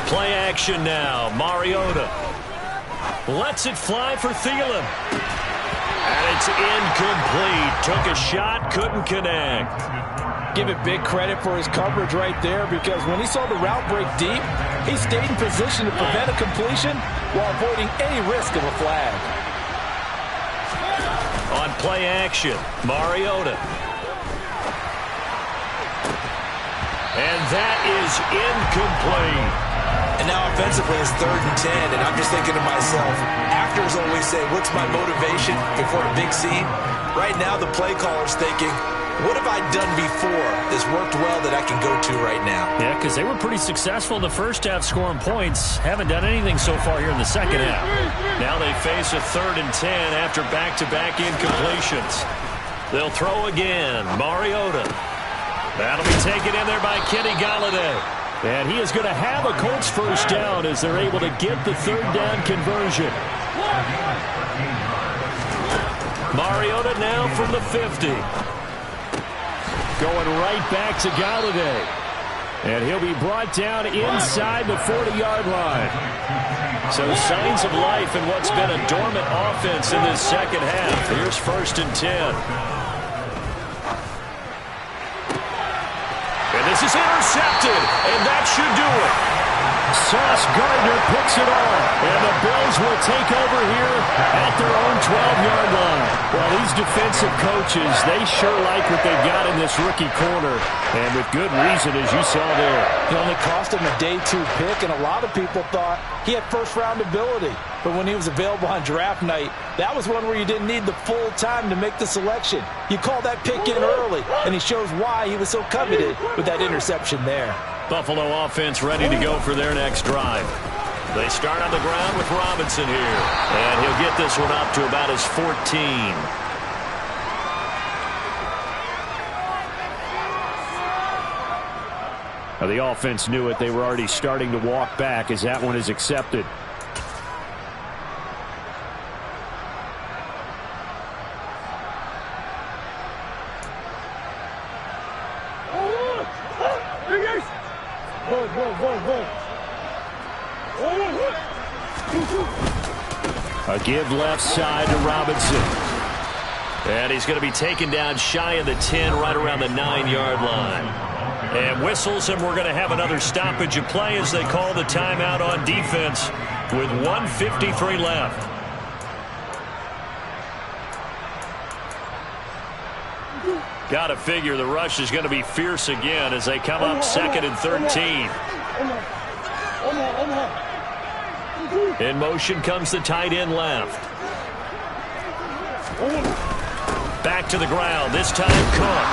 Play action now. Mariota lets it fly for Thielen. And it's incomplete. Took a shot, couldn't connect. Give it big credit for his coverage right there, because when he saw the route break deep, he stayed in position to prevent a completion while avoiding any risk of a flag. On play action, Mariota. And that is incomplete. And now offensively it's 3rd and 10, and I'm just thinking to myself, actors always say, what's my motivation before a big scene? Right now the play caller's thinking, what have I done before that's worked well that I can go to right now? Yeah, because they were pretty successful in the first half scoring points. Haven't done anything so far here in the second half. Now they face a 3rd and 10 after back-to-back incompletions. They'll throw again. Mariota. That'll be taken in there by Kenny Golladay. And he is going to have a Colts first down as they're able to get the 3rd down conversion. Mariota now from the 50. Going right back to Golladay. And he'll be brought down inside the 40-yard line. So signs of life in what's been a dormant offense in this second half. Here's 1st and 10. And this is intercepted, and that should do it. Sauce Gardner picks it off, and the Bills will take over here at their own 12-yard line. Well, these defensive coaches, they sure like what they've got in this rookie corner, and with good reason, as you saw there. It only cost him a day 2 pick, and a lot of people thought he had first-round ability. But when he was available on draft night, that was one where you didn't need the full time to make the selection. You call that pick in early, and he shows why he was so coveted with that interception there. Buffalo offense ready to go for their next drive. They start on the ground with Robinson here, and he'll get this one up to about his 14. Now, the offense knew it. They were already starting to walk back as that one is accepted. A give left side to Robinson. And he's going to be taken down shy of the 10, right around the 9-yard line. And whistles, and we're going to have another stoppage of play as they call the timeout on defense with 1:53 left. Got to figure the rush is going to be fierce again as they come up 2nd and 13. In motion comes the tight end left. Back to the ground, this time Cook.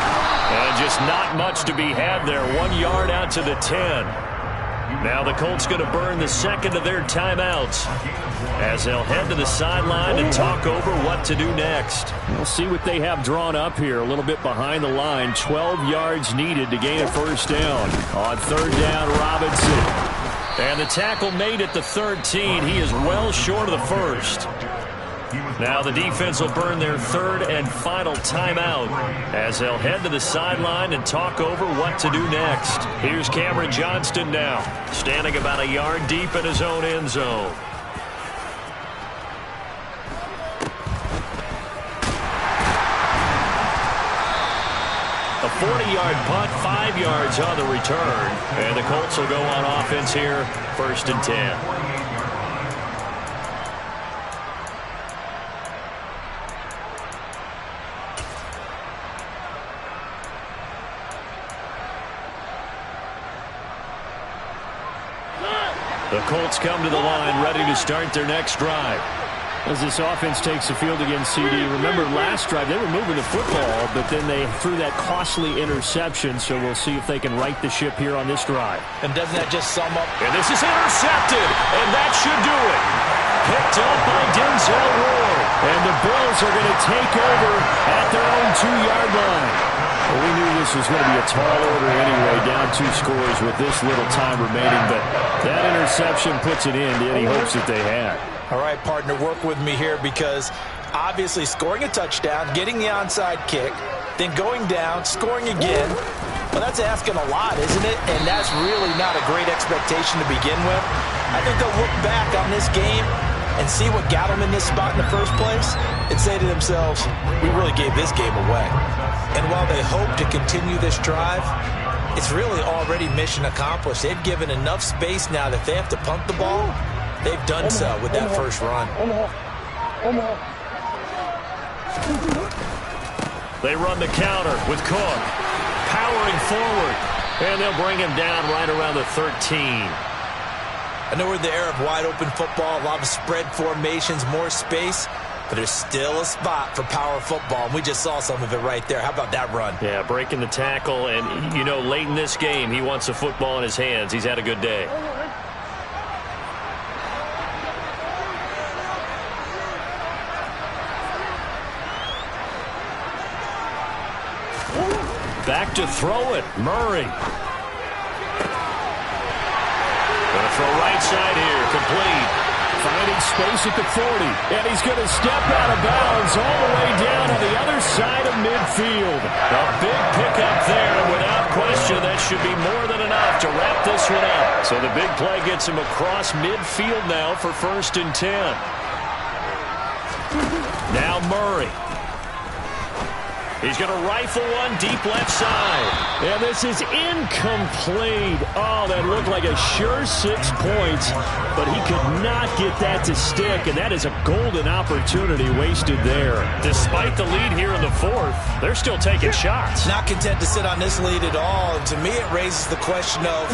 And just not much to be had there. 1 yard out to the 10. Now the Colts going to burn the second of their timeouts as they'll head to the sideline and talk over what to do next. We'll see what they have drawn up here. A little bit behind the line. 12 yards needed to gain a first down. On 3rd down, Robinson. And the tackle made at the 13. He is well short of the first. Now the defense will burn their 3rd and final timeout as they'll head to the sideline and talk over what to do next. Here's Cameron Johnston now, standing about a yard deep in his own end zone. A 40-yard punt, 5 yards on the return. And the Colts will go on offense here, 1st and 10. The Colts come to the line ready to start their next drive. As this offense takes the field against CD, remember last drive they were moving the football, but then they threw that costly interception, so we'll see if they can right the ship here on this drive. And doesn't that just sum up? And this is intercepted, and that should do it. Picked up by Denzel Ward, and the Bills are going to take over at their own 2-yard line. Well, we knew this was going to be a tall order anyway, down 2 scores with this little time remaining, but that interception puts it in to any hopes that they had. All right, partner, work with me here because obviously scoring a touchdown, getting the onside kick, then going down, scoring again, well, that's asking a lot, isn't it? And that's really not a great expectation to begin with. I think they'll look back on this game and see what got them in this spot in the first place and say to themselves, we really gave this game away. And while they hope to continue this drive, it's really already mission accomplished. They've given enough space now that they have to punt the ball. They've done so with that first run. They run the counter with Cook. Powering forward. And they'll bring him down right around the 13. I know we're in the era of wide open football, a lot of spread formations, more space, but there's still a spot for power football, and we just saw some of it right there. How about that run? Yeah, breaking the tackle, and, you know, late in this game, he wants the football in his hands. He's had a good day. Back to throw it, Murray. Gonna throw right side here, complete. Finding space at the 40, and he's going to step out of bounds all the way down on the other side of midfield. A big pickup there, and without question, that should be more than enough to wrap this one up. So the big play gets him across midfield now for 1st and 10. Now Murray. He's going to rifle one deep left side. And this is incomplete. Oh, that looked like a sure 6 points, but he could not get that to stick, and that is a golden opportunity wasted there. Despite the lead here in the 4th, they're still taking shots. Not content to sit on this lead at all. And to me, it raises the question of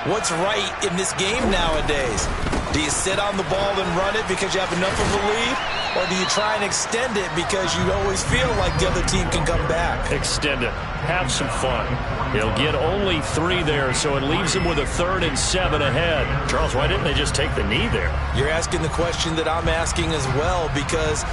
what's right in this game nowadays. Do you sit on the ball and run it because you have enough of a lead? Or do you try and extend it because you always feel like the other team can come back? Extend it. Have some fun. He'll get only 3 there, so it leaves him with a 3rd and 7 ahead. Charles, why didn't they just take the knee there? You're asking the question that I'm asking as well, because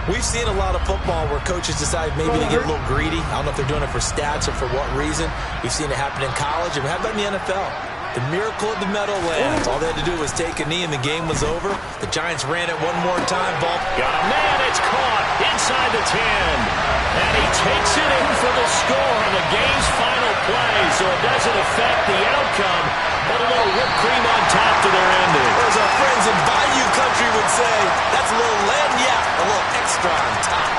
we've seen a lot of football where coaches decide maybe to get a little greedy. I don't know if they're doing it for stats or for what reason. We've seen it happen in college, and how about in the NFL? The miracle of the Meadowlands. All they had to do was take a knee and the game was over. The Giants ran it one more time. Ball got a man. It's caught inside the 10. And he takes it in for the score on the game's final play. So it doesn't affect the outcome, but a little whipped cream on top to their ending. There's our friends in Bayou country would say, that's a little lagniappe, a little extra on top.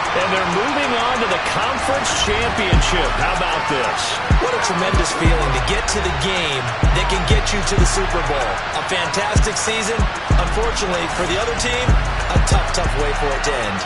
And they're moving on to the conference championship. How about this? What a tremendous feeling to get to the game that can get you to the Super Bowl. A fantastic season. Unfortunately, for the other team, a tough, tough way for it to end.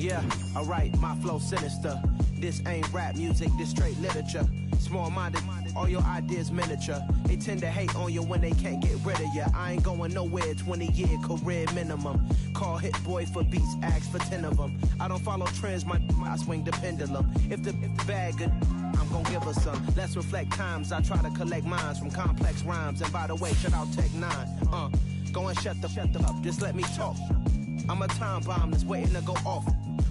Yeah, alright, my flow sinister. This ain't rap music, this straight literature. Small-minded, all your ideas miniature. They tend to hate on you when they can't get rid of you. I ain't going nowhere, 20-year career minimum. Call hit boy for beats, ask for 10 of them. I don't follow trends, I swing the pendulum. If the bag good, I'm gonna give her some. Let's reflect times, I try to collect minds from complex rhymes. And by the way, shout out Tech 9. Go and shut the up, just let me talk. I'm a time bomb that's waiting to go off.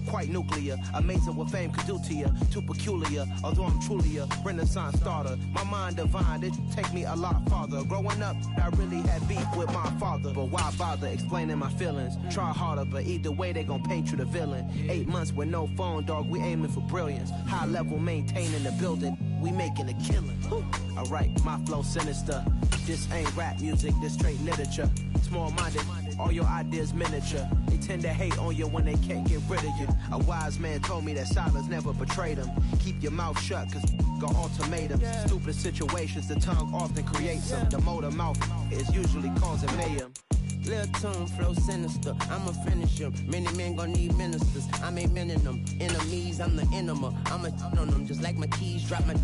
Quite nuclear, amazing what fame could do to you. Too peculiar, although I'm truly a renaissance starter. My mind divine, it take me a lot farther. Growing up, I really had beef with my father. But why bother explaining my feelings? Try harder, but either way they gon' paint you the villain. 8 months with no phone, dog, we aiming for brilliance. High level maintaining the building, we making a killing. Alright, my flow sinister. This ain't rap music, this straight literature. Small-minded, all your ideas miniature. They tend to hate on you when they can't get rid of you. A wise man told me that silence never betrayed him. Keep your mouth shut, cause got ultimatums. Stupid situations, the tongue often creates them. The motor mouth is usually causing mayhem. Lil' tune, flow sinister, I'ma finish him. Many men gon' need ministers, I'm aiming them. Enemies, I'm the enema, I'ma on them. Just like my keys, drop my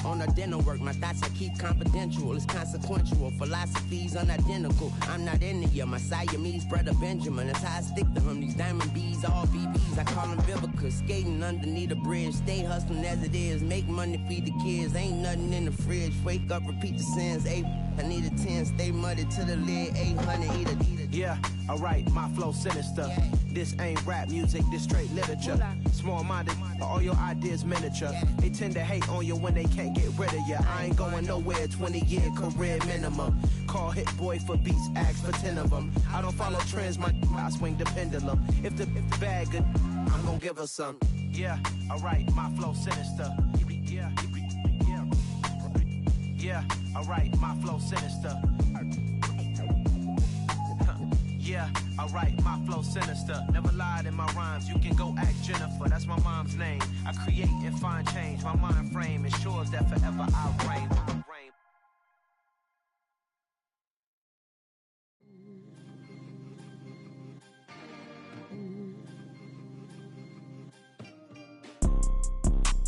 on the dinner work. My thoughts I keep confidential, it's consequential. Philosophies unidentical, I'm not in the year. My Siamese brother Benjamin, that's how I stick to him. These diamond bees, all BBs, I call them Vivica. Skating underneath the bridge, stay hustling as it is. Make money, feed the kids, ain't nothing in the fridge. Wake up, repeat the sins, I need a 10, stay muddy to the lid, 800, eat it. Yeah, alright, my flow sinister. This ain't rap music, this straight literature. Small-minded, all your ideas miniature. They tend to hate on you when they can't get rid of you. I ain't going nowhere, 20-year career minimum. Call hit boy for beats, ask for 10 of them. I don't follow trends, I swing the pendulum. If the bag good, I'm gonna give her some. Yeah, alright, my flow sinister. Yeah, alright, my flow sinister. Yeah, alright, my flow sinister. Never lied in my rhymes, you can go ask Jennifer, that's my mom's name. I create and find change, my mind frame ensures that forever I reign.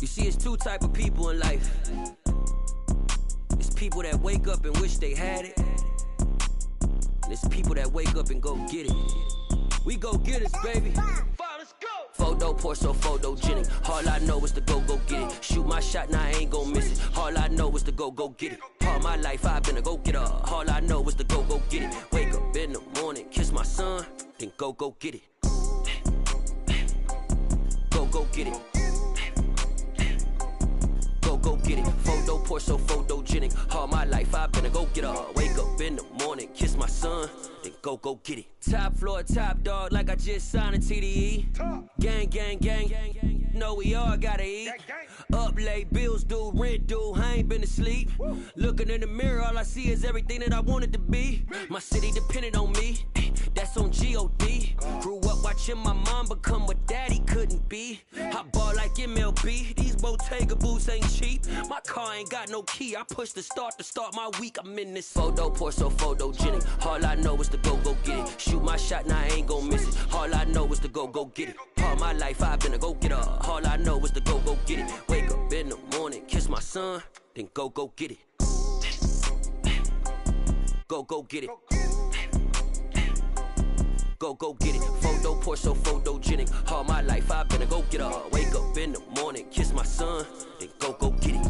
You see, it's two type of people in life. It's people that wake up and wish they had it. And it's people that wake up and go get it. We go get it, baby. Let's go. Photo, Porso, photogenic. All I know is to go get it. Shoot my shot, now I ain't gon' miss it. All I know is to go get it. All my life I've been a go-getter. All I know is to go get it. Wake up in the morning, kiss my son, then go get it. Go get it. Go get it. Photo, Porso, photogenic. All my life I've been a go-getter. Wake up in the morning, kiss my son, then go get it. Top floor, top dog, like I just signed a TDE. Gang. Know we all gotta eat. Up late, bills due, rent due, I ain't been asleep. Looking in the mirror, all I see is everything that I wanted to be. My city depended on me, that's on G.O.D. Grew up watching my mom become what daddy couldn't be. I ball like MLB, these Bottega boots ain't cheap. My car ain't got no key, I push the start to start my week. I'm in this photo, Porso, photogenic. All I know is to go get it. Shoot my shot, now I ain't gon' miss it. All I know is to go get it. All my life I've been a go-getter. All I know is to go get it. Wake up in the morning, kiss my son, then go get it. Go get it. Go get it. Photo, Porso, photogenic. All my life I've been a go-getter. Wake up in the morning, kiss my son, then go get it.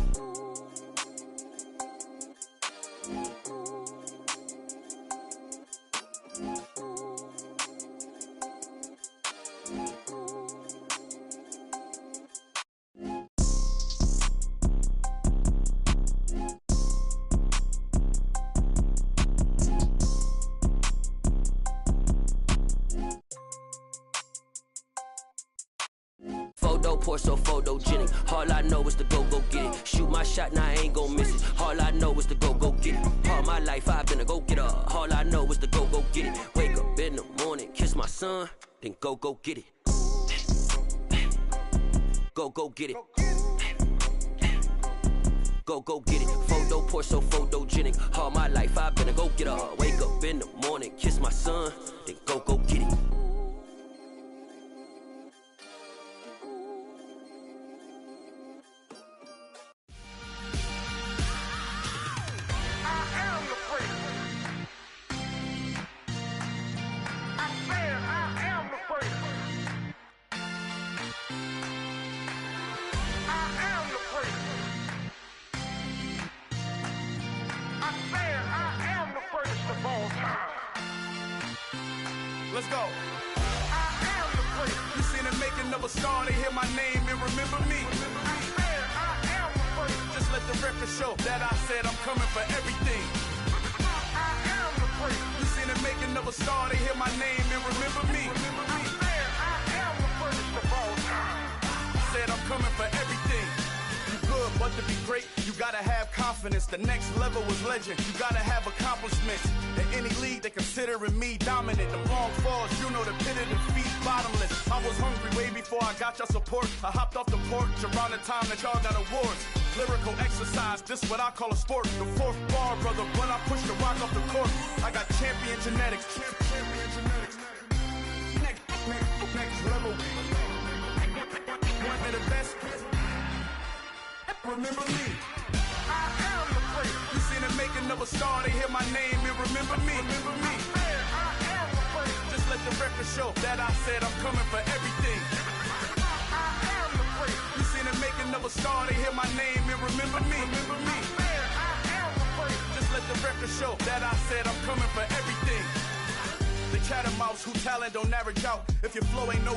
pour so photogenic. All I know is to go get it. Shoot my shot, now I ain't gon' miss it. All I know is to go get it. All my life I've been a go-getter. All I know is to go get it. Wake up in the morning, kiss my son, then go get it. Go get it. Go get it. Photo pour so photogenic. All my life I've been a go-getter. Wake up in the morning, kiss my son, then go get it. Let's go. I am the prince. You seen the making of a star, they hear my name and remember me. I am the prince. Just let the record show that I said I'm coming for everything. I am the prince. You seen the making of a star, they hear my name and remember me. I am the prince of all time. Said I'm coming for everything. You good, but to be great, you gotta have confidence. The next level was legend. You gotta have accomplishments. In any league, they considering me dominant. The long falls, you know the pit of defeat, bottomless. I was hungry way before I got your support. I hopped off the porch around the time that y'all got awards. Lyrical exercise, this what I call a sport. The fourth bar, brother, when I push the rock off the court. I got champion genetics. Champion genetics. Next level. One of the best. Remember me. I am the prince. You seen the making of a star, they hear my name and remember me. Remember me. I am the prince. Just let the record show that I said I'm coming for everything. I am the prince. You seen the making of a star, they hear my name and remember me. Remember me. I am the prince. Just let the record show that I said I'm coming for everything. The catamounts who talent don't average out. If your flow ain't no